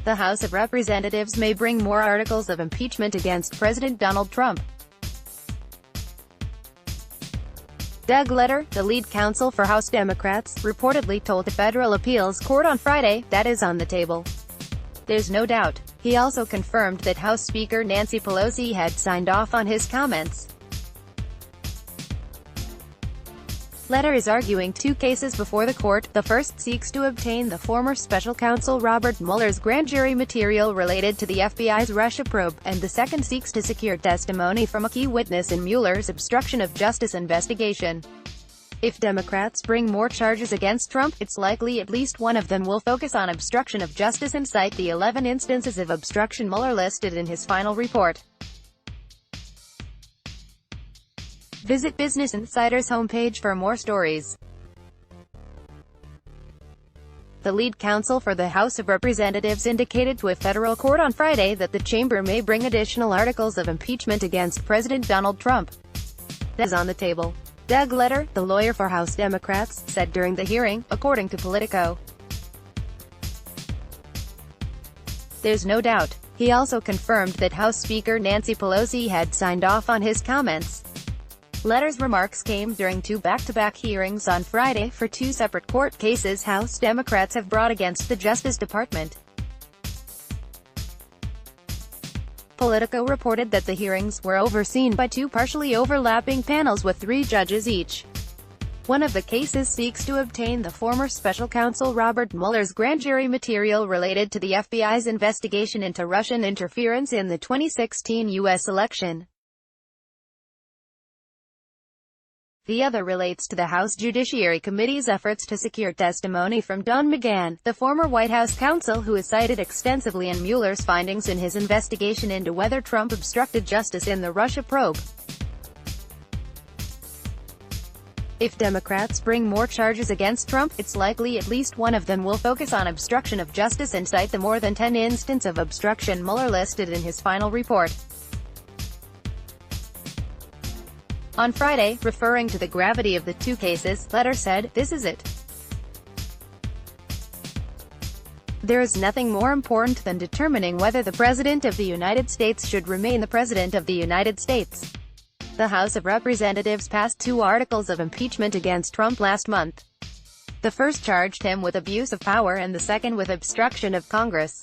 The House of Representatives may bring more articles of impeachment against President Donald Trump. Doug Letter, the lead counsel for House Democrats, reportedly told the Federal Appeals Court on Friday that is on the table. There's no doubt. He also confirmed that House Speaker Nancy Pelosi had signed off on his comments. Letter is arguing two cases before the court. The first seeks to obtain the former special counsel Robert Mueller's grand jury material related to the FBI's Russia probe, and the second seeks to secure testimony from a key witness in Mueller's obstruction of justice investigation. If Democrats bring more charges against Trump, it's likely at least one of them will focus on obstruction of justice and cite the 11 instances of obstruction Mueller listed in his final report. Visit Business Insider's homepage for more stories. The lead counsel for the House of Representatives indicated to a federal court on Friday that the chamber may bring additional articles of impeachment against President Donald Trump. That is on the table. Doug Letter, the lawyer for House Democrats, said during the hearing, according to Politico. There's no doubt. He also confirmed that House Speaker Nancy Pelosi had signed off on his comments. Letter's remarks came during two back-to-back hearings on Friday for two separate court cases House Democrats have brought against the Justice Department. Politico reported that the hearings were overseen by two partially overlapping panels with 3 judges each. One of the cases seeks to obtain the former special counsel Robert Mueller's grand jury material related to the FBI's investigation into Russian interference in the 2016 U.S. election. The other relates to the House Judiciary Committee's efforts to secure testimony from Don McGahn, the former White House counsel who is cited extensively in Mueller's findings in his investigation into whether Trump obstructed justice in the Russia probe. If Democrats bring more charges against Trump, it's likely at least one of them will focus on obstruction of justice and cite the more than 10 instances of obstruction Mueller listed in his final report. On Friday, referring to the gravity of the two cases, Letter said, "This is it. There is nothing more important than determining whether the President of the United States should remain the President of the United States." The House of Representatives passed 2 articles of impeachment against Trump last month. The first charged him with abuse of power and the second with obstruction of Congress.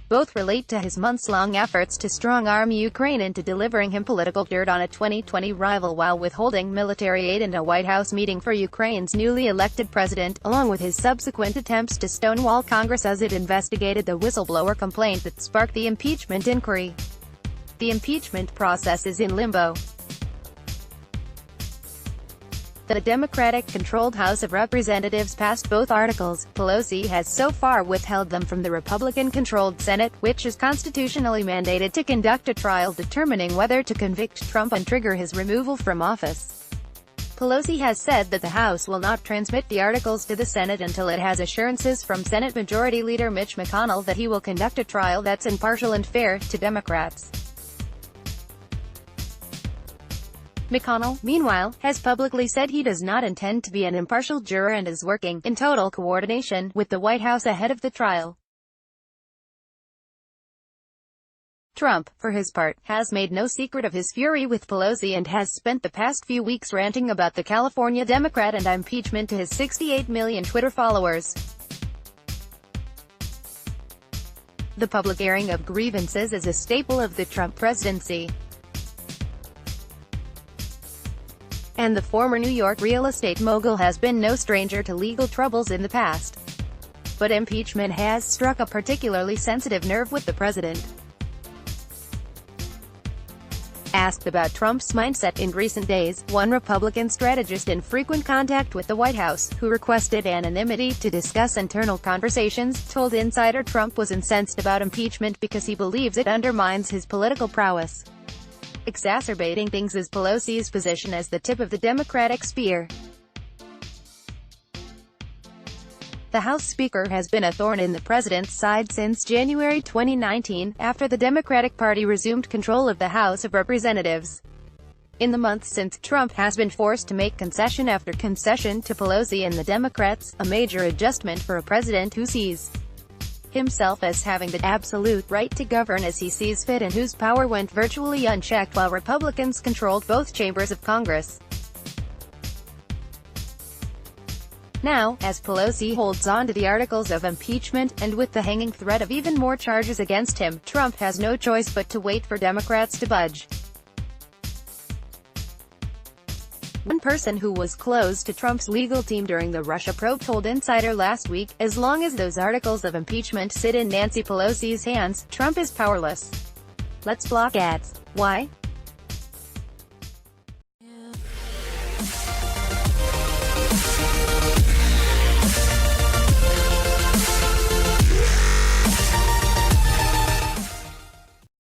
Both relate to his months-long efforts to strong-arm Ukraine into delivering him political dirt on a 2020 rival while withholding military aid and a White House meeting for Ukraine's newly elected president, along with his subsequent attempts to stonewall Congress as it investigated the whistleblower complaint that sparked the impeachment inquiry. The impeachment process is in limbo. The Democratic-controlled House of Representatives passed both articles. Pelosi has so far withheld them from the Republican-controlled Senate, which is constitutionally mandated to conduct a trial determining whether to convict Trump and trigger his removal from office. Pelosi has said that the House will not transmit the articles to the Senate until it has assurances from Senate Majority Leader Mitch McConnell that he will conduct a trial that's impartial and fair to Democrats. McConnell, meanwhile, has publicly said he does not intend to be an impartial juror and is working, in total coordination, with the White House ahead of the trial. Trump, for his part, has made no secret of his fury with Pelosi and has spent the past few weeks ranting about the California Democrat and impeachment to his 68 million Twitter followers. The public airing of grievances is a staple of the Trump presidency. And the former New York real estate mogul has been no stranger to legal troubles in the past. But impeachment has struck a particularly sensitive nerve with the president. Asked about Trump's mindset in recent days, one Republican strategist in frequent contact with the White House, who requested anonymity to discuss internal conversations, told Insider Trump was incensed about impeachment because he believes it undermines his political prowess. Exacerbating things is Pelosi's position as the tip of the Democratic spear. The House Speaker has been a thorn in the president's side since January 2019, after the Democratic Party resumed control of the House of Representatives. In the months since, Trump has been forced to make concession after concession to Pelosi and the Democrats, a major adjustment for a president who sees himself as having the absolute right to govern as he sees fit and whose power went virtually unchecked while Republicans controlled both chambers of Congress. Now, as Pelosi holds on to the articles of impeachment, and with the hanging threat of even more charges against him, Trump has no choice but to wait for Democrats to budge. One person who was close to Trump's legal team during the Russia probe told Insider last week, as long as those articles of impeachment sit in Nancy Pelosi's hands, Trump is powerless. Let's block ads. Why?